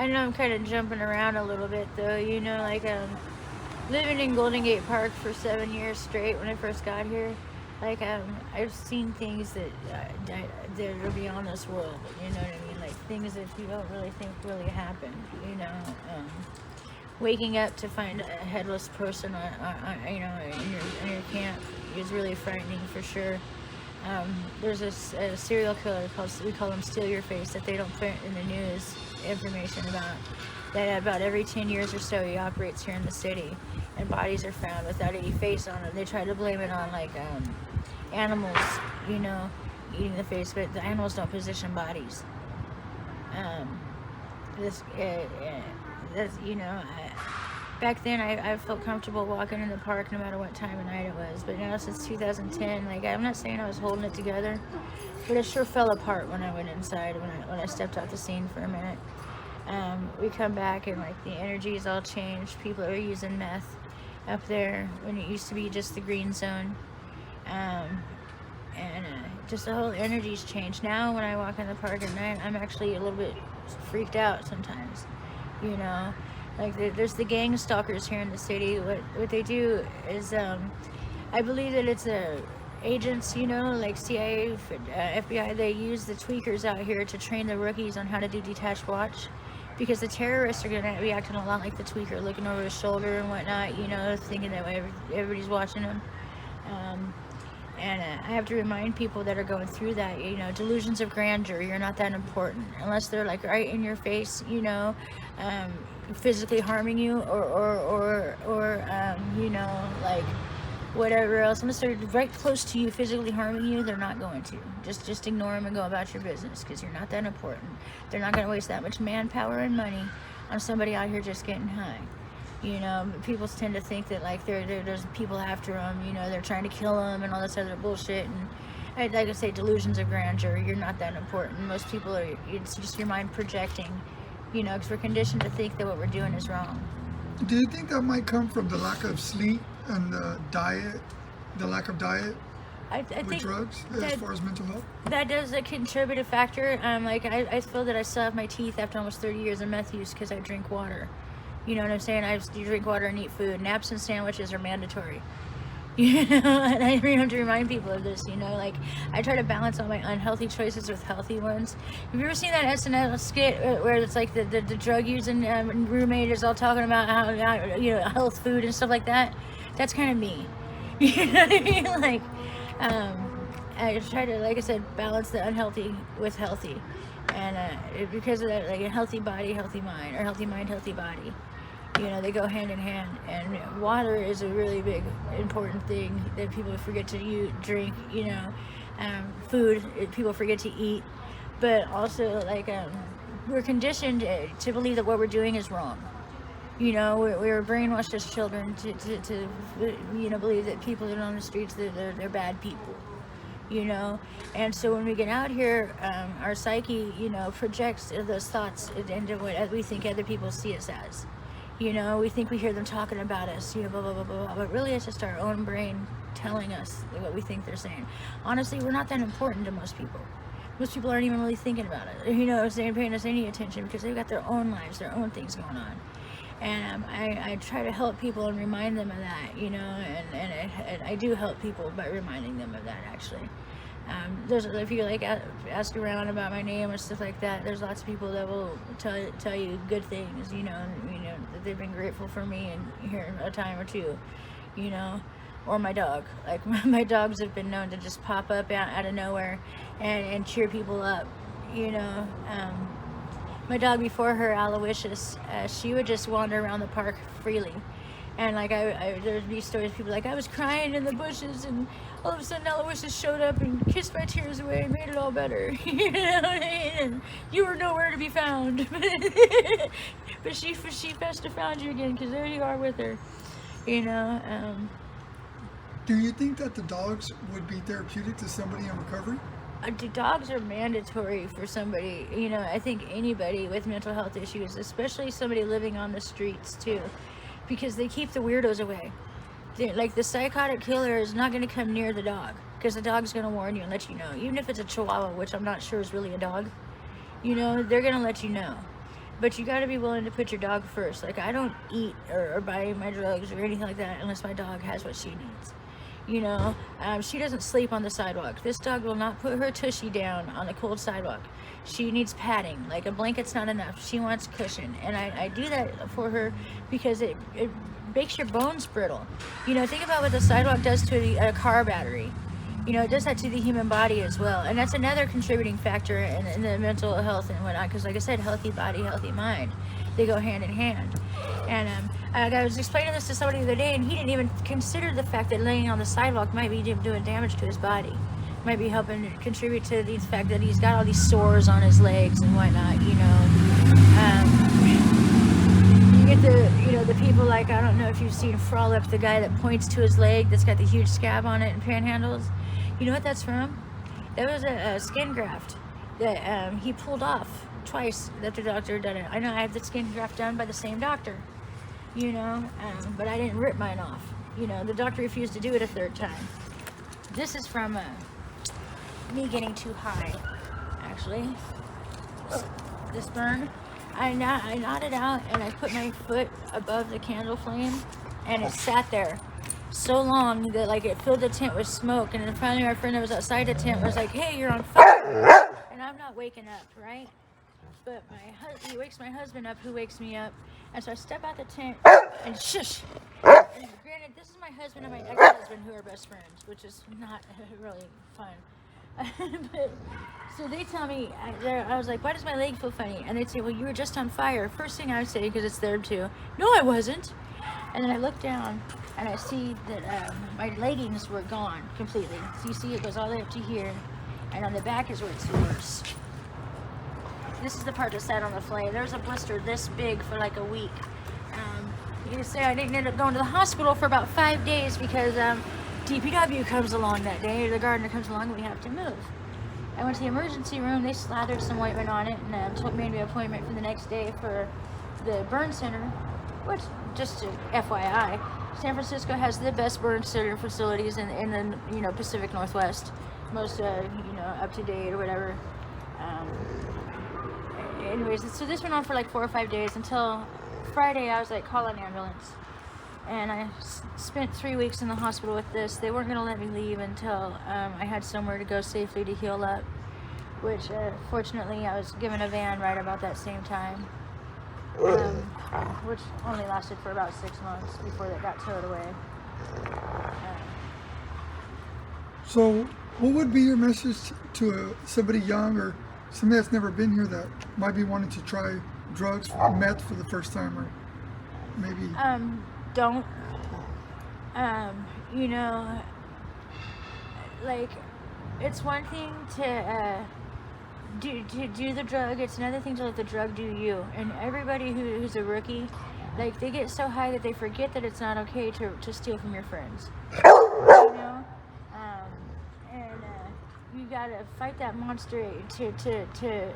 I know I'm kind of jumping around a little bit though, you know, like living in Golden Gate Park for 7 years straight when I first got here. Like I've seen things that are beyond this world. You know what I mean? Like things that you don't really think really happen. You know, waking up to find a headless person you know, in your camp is really frightening for sure. There's a serial killer we call him Steal Your Face, that they don't put in the news information about. That about every 10 years or so he operates here in the city, and bodies are found without any face on them. They try to blame it on like animals, you know, eating the face, but the animals don't position bodies. This that's, you know, back then I felt comfortable walking in the park no matter what time of night it was, but now since 2010, like, I'm not saying I was holding it together, but it sure fell apart when I went inside, when I stepped off the scene for a minute. We come back and like the energy's all changed. People are using meth up there when it used to be just the green zone, and just the whole energy's changed. Now when I walk in the park at night, I'm actually a little bit freaked out sometimes, you know. Like there's the gang stalkers here in the city. What they do is, I believe that it's agents, you know, like CIA, FBI. They use the tweakers out here to train the rookies on how to do detached watch, because the terrorists are gonna be acting a lot like the tweaker, looking over his shoulder and whatnot, you know, thinking that everybody's watching them. And I have to remind people that are going through that, you know, delusions of grandeur. You're not that important unless they're like right in your face, you know, physically harming you, or you know, like whatever else. Unless they're right close to you, physically harming you, they're not going to. Just ignore them and go about your business, because you're not that important. They're not going to waste that much manpower and money on somebody out here just getting high. You know, people tend to think that like there's people after them, you know, they're trying to kill them and all this other bullshit. And like I say, delusions of grandeur. You're not that important. Most people are. It's just your mind projecting, you know, because we're conditioned to think that what we're doing is wrong. Do you think that might come from the lack of sleep and the diet, the lack of diet I with think drugs, as far as mental health? that does a contributive factor. Like I feel that I still have my teeth after almost 30 years of meth use because I drink water. You know what I'm saying? I just drink water and eat food. Naps and sandwiches are mandatory. You know, and I have to remind people of this, you know, like I try to balance all my unhealthy choices with healthy ones. Have you ever seen that SNL skit where it's like the drug using roommate is all talking about how, you know, health food and stuff like that? That's kind of me. You know what I mean? Like, I try to, like I said, balance the unhealthy with healthy. And because of that, like a healthy body, healthy mind, or healthy mind, healthy body. You know, they go hand in hand, and water is a really big, important thing that people forget to drink. You know, food people forget to eat, but also like we're conditioned to believe that what we're doing is wrong. You know, we're brainwashed as children to you know, believe that people that are on the streets, they're bad people. You know, and so when we get out here, our psyche, you know, projects those thoughts into what we think other people see us as. You know, we think we hear them talking about us, you know, blah, blah, blah, blah, blah. But really it's just our own brain telling us what we think they're saying. Honestly, we're not that important to most people. Most people aren't even really thinking about it, you know, they ain't paying us any attention because they've got their own lives, their own things going on. And I try to help people and remind them of that, you know, and I do help people by reminding them of that, actually. If you like ask around about my name or stuff like that, there's lots of people that will tell you good things, you know, that they've been grateful for me and here a time or two, you know, or my dog. Like my dogs have been known to just pop up out of nowhere and cheer people up, you know. My dog before her, Aloysius, she would just wander around the park freely. And like there'd be stories, people like, I was crying in the bushes and all of a sudden Aloysius showed up and kissed my tears away and made it all better. You know what I mean? And you were nowhere to be found. But she must have found you again, because there you are with her. You know. Do you think that the dogs would be therapeutic to somebody in recovery? The dogs are mandatory for somebody, you know, I think anybody with mental health issues, especially somebody living on the streets too, because they keep the weirdos away. Like the psychotic killer is not going to come near the dog, because the dog's going to warn you and let you know. Even if it's a Chihuahua, which I'm not sure is really a dog, you know, they're going to let you know. But you got to be willing to put your dog first. Like, I don't eat or buy my drugs or anything like that unless my dog has what she needs. You know, she doesn't sleep on the sidewalk. This dog will not put her tushy down on the cold sidewalk. She needs padding. Like, a blanket's not enough. She wants cushion. And I do that for her because it makes your bones brittle. You know, think about what the sidewalk does to a car battery. You know, it does that to the human body as well. And that's another contributing factor in the mental health and whatnot. Because like I said, healthy body, healthy mind. They go hand in hand. And I was explaining this to somebody the other day, and he didn't even consider the fact that laying on the sidewalk might be doing damage to his body. Might be helping to contribute to the fact that he's got all these sores on his legs and whatnot, you know. You get the people like, I don't know if you've seen Frolic, the guy that points to his leg that's got the huge scab on it and panhandles. You know what that's from? That was a skin graft that he pulled off twice that the doctor done it. I know I had the skin graft done by the same doctor, you know, but I didn't rip mine off. You know, the doctor refused to do it a third time. This is from me getting too high, actually. This burn, I nodded out and I put my foot above the candle flame, and it sat there so long that like it filled the tent with smoke. And then finally my friend that was outside the tent was like, "Hey, you're on fire," and I'm not waking up, right? But he wakes my husband up, who wakes me up, and so I step out the tent and shush. And granted, this is my husband and my ex-husband who are best friends, which is not really fun. But so they tell me, I was like, "Why does my leg feel funny?" And they'd say, "Well, you were just on fire." First thing I would say, because it's there too, "No, I wasn't." And then I look down and I see that my leggings were gone completely. So you see it goes all the way up to here, and on the back is where it's worse. This is the part that sat on the flame. There was a blister this big for like a week. You can say I didn't end up going to the hospital for about 5 days because DPW comes along that day, or the gardener comes along, and we have to move. I went to the emergency room. They slathered some ointment on it and made me an appointment for the next day for the burn center, which, just to FYI, San Francisco has the best burn center facilities in the Pacific Northwest, most up to date or whatever. Anyways, so this went on for like 4 or 5 days until Friday. I was like, "Call an ambulance," and I spent 3 weeks in the hospital with this. They weren't going to let me leave until I had somewhere to go safely to heal up, which fortunately I was given a van right about that same time, which only lasted for about 6 months before that got towed away. So what would be your message to somebody young or somebody that's never been here that might be wanting to try drugs, meth for the first time, or maybe don't like, it's one thing to do the drug, it's another thing to let the drug do you. And everybody who's a rookie, like, they get so high that they forget that it's not okay to steal from your friends, you know. You gotta fight that monster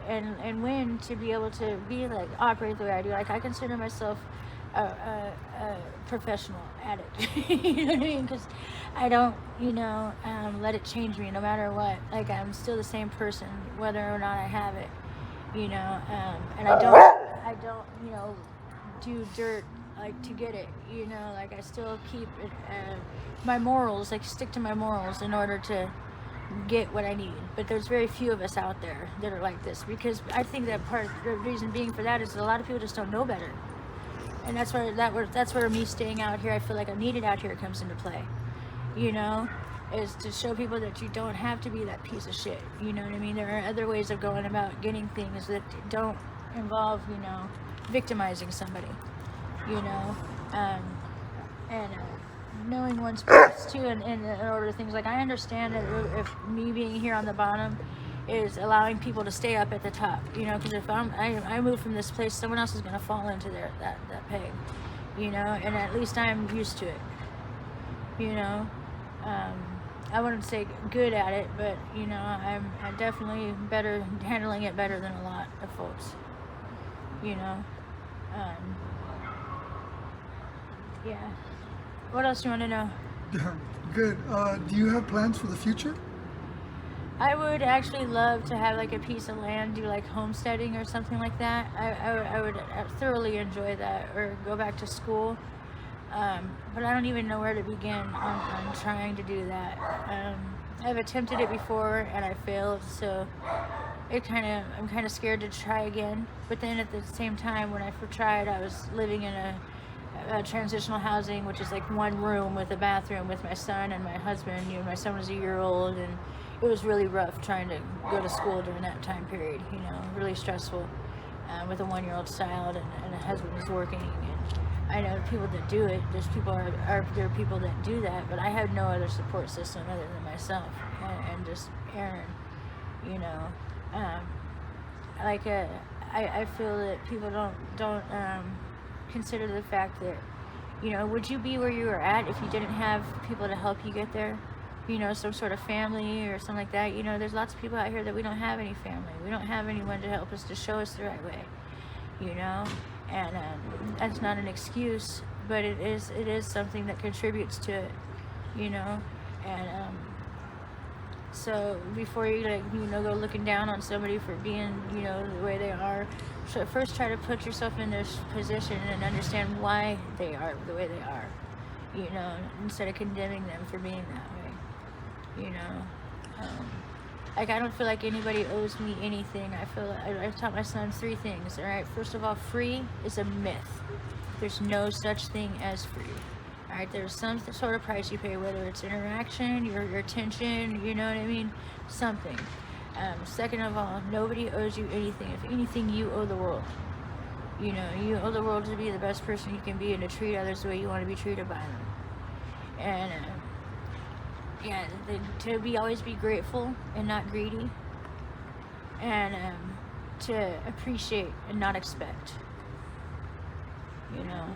and win to be able to be like operate the way I do. Like, I consider myself a professional addict. You know what I mean? Because I don't let it change me no matter what. Like, I'm still the same person whether or not I have it. And I don't do dirt like to get it. Like, I still keep it, my morals. Like, stick to my morals in order to get what I need. But there's very few of us out there that are like this, because I think that part of the reason being for that is that a lot of people just don't know better, and that's where me staying out here, I feel like I'm needed out here, comes into play, is to show people that you don't have to be that piece of shit. You know what I mean? There are other ways of going about getting things that don't involve victimizing somebody, and knowing one's place too, and in order to things like, I understand that if me being here on the bottom is allowing people to stay up at the top, because if I move from this place, someone else is going to fall into that peg, and at least I'm used to it, I wouldn't say good at it, but I'm definitely better, handling it better than a lot of folks, yeah. What else do you want to know? Good. Do you have plans for the future? I would actually love to have like a piece of land, do like homesteading or something like that. I would thoroughly enjoy that, or go back to school. But I don't even know where to begin on trying to do that. I've attempted it before and I failed, so I'm kind of scared to try again. But then at the same time, when I first tried, I was living in a transitional housing, which is like one room with a bathroom with my son and my husband. You know, my son was a year old, and it was really rough trying to go to school during that time period. You know, really stressful, with a 1-year-old child, and a husband was working. And I know people that do it. There are people that do that, but I had no other support system other than myself and just Aaron. You know, I feel that people don't consider the fact that, you know, would you be where you were at if you didn't have people to help you get there? You know, some sort of family or something like that. You know, there's lots of people out here that we don't have any family. We don't have anyone to help us, to show us the right way. You know, and that's not an excuse, but it is something that contributes to it. You know, and so before you go looking down on somebody for being, you know, the way they are, first try to put yourself in their position and understand why they are the way they are. You know, instead of condemning them for being that way. You know, like, I don't feel like anybody owes me anything. I feel like I've taught my son 3 things. All right, first of all, free is a myth. There's no such thing as free. All right, there's some sort of price you pay, whether it's interaction, your attention, you know what I mean, something. Second of all, nobody owes you anything. If anything, you owe the world. You know, you owe the world to be the best person you can be and to treat others the way you want to be treated by them. And yeah, to always be grateful and not greedy, and to appreciate and not expect. You know,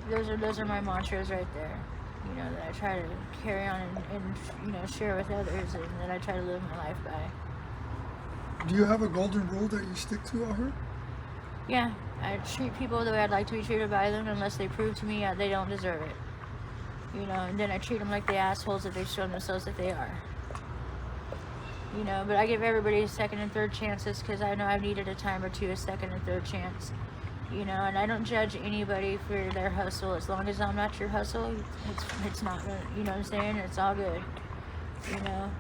those are my mantras right there. You know, that I try to carry on and you know, share with others, and that I try to live my life by. Do you have a golden rule that you stick to out here? Yeah, I treat people the way I'd like to be treated by them, unless they prove to me they don't deserve it. You know, and then I treat them like the assholes that they've shown themselves that they are. You know, but I give everybody second and third chances, because I know I've needed a time or two, a second and third chance. You know, and I don't judge anybody for their hustle. As long as I'm not your hustle, it's not, you know what I'm saying? It's all good. You know,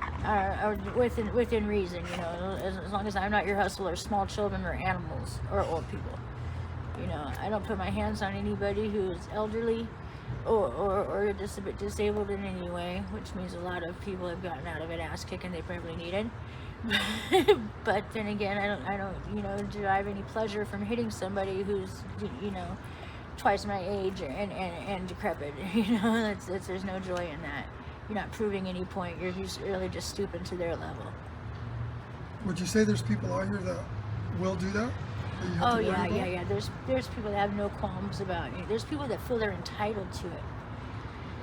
or within reason. You know, as long as I'm not your hustle, or small children, or animals, or old people. You know, I don't put my hands on anybody who is elderly or just a bit disabled in any way, which means a lot of people have gotten out of it ass kicking they probably needed. But then again, I don't you know, derive any pleasure from hitting somebody who's, you know, twice my age and decrepit. You know, there's no joy in that. You're not proving any point. You're just really just stooping to their level. Would you say there's people out here that will do that? Oh yeah. There's people that have no qualms about it. There's people that feel they're entitled to it.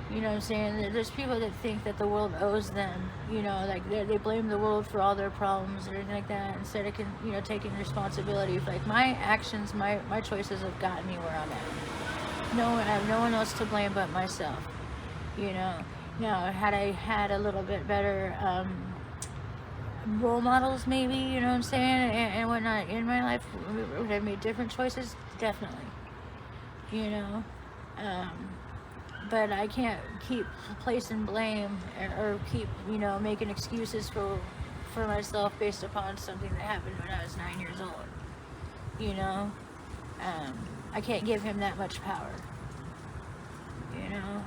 You know what I'm saying? There's people that think that the world owes them. You know, like they blame the world for all their problems or anything like that, instead of, you know, taking responsibility. Like, my actions, my choices have gotten me where I'm at. I have no one else to blame but myself. You know. Now, had I had a little bit better role models, maybe, you know what I'm saying, and whatnot in my life, would have made different choices? Definitely. You know, but I can't keep placing blame or keep, you know, making excuses for myself based upon something that happened when I was 9 years old. You know, I can't give him that much power. You know,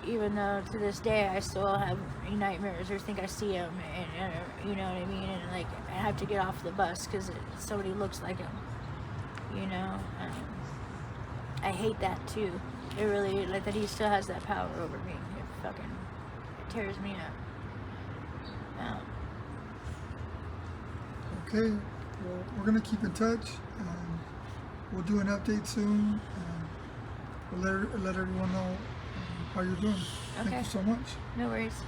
even though to this day I still have nightmares or think I see him, and you know what I mean, and like I have to get off the bus because somebody looks like him. You know, I hate that too. It really, like, that he still has that power over me. It fucking tears me up. Okay, well, we're gonna keep in touch. We'll do an update soon. We'll let everyone know how you're doing. Okay. Thank you so much. No worries.